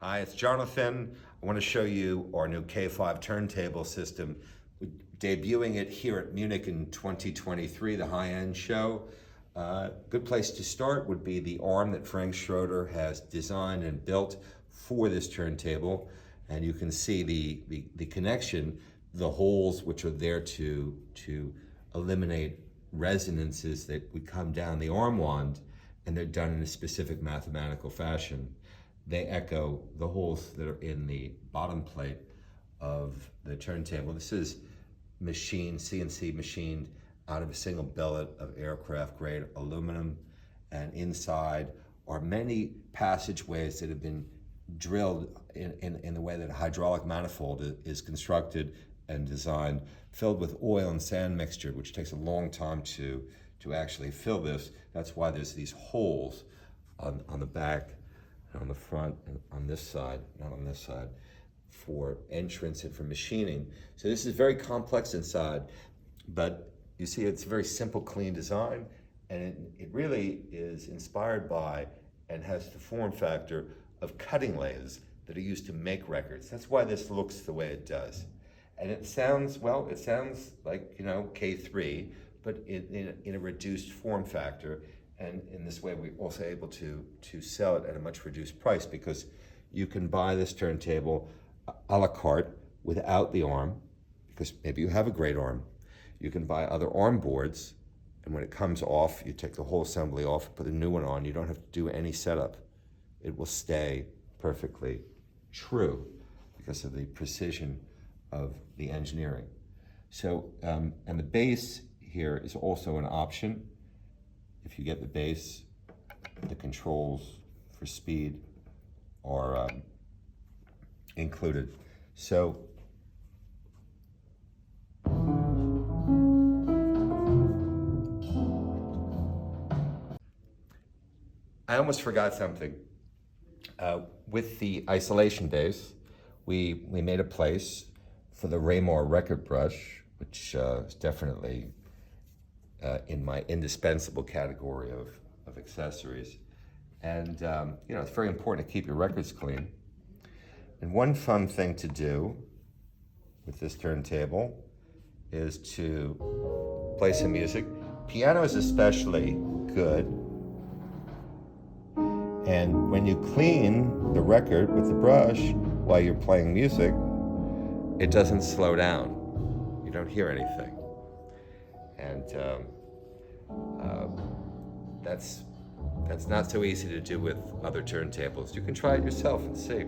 Hi, it's Jonathan. I want to show you our new K5 turntable system. We're debuting it here at Munich in 2023, the high-end show. Good place to start would be the arm that Frank Schroeder has designed and built for this turntable. And you can see the connection, the holes which are there to eliminate resonances that would come down the arm wand, and they're done in a specific mathematical fashion. They echo the holes that are in the bottom plate of the turntable. This is CNC machined out of a single billet of aircraft grade aluminum, and inside are many passageways that have been drilled in the way that a hydraulic manifold is constructed and designed, filled with oil and sand mixture, which takes a long time to actually fill this. That's why there's these holes on the back, on the front, and on this side, not on this side, for entrance and for machining. So this is very complex inside, but you see it's a very simple, clean design, and it really is inspired by and has the form factor of cutting lathes that are used to make records. That's why this looks the way it does. And it sounds, well, it sounds like, you know, K3, but in a reduced form factor. And in this way, we're also able to sell it at a much reduced price, because you can buy this turntable a la carte without the arm, because maybe you have a great arm. You can buy other arm boards, and when it comes off, you take the whole assembly off, put a new one on. You don't have to do any setup. It will stay perfectly true because of the precision of the engineering. So, and the base here is also an option. If you get the base, the controls for speed are included. So, I almost forgot something. With the isolation base, we made a place for the Raymore record brush, which is definitely in my indispensable category of accessories. And you know, it's very important to keep your records clean. And one fun thing to do with this turntable is to play some music. Piano is especially good. And when you clean the record with the brush while you're playing music, it doesn't slow down. You don't hear anything. And that's not so easy to do with other turntables. You can try it yourself and see.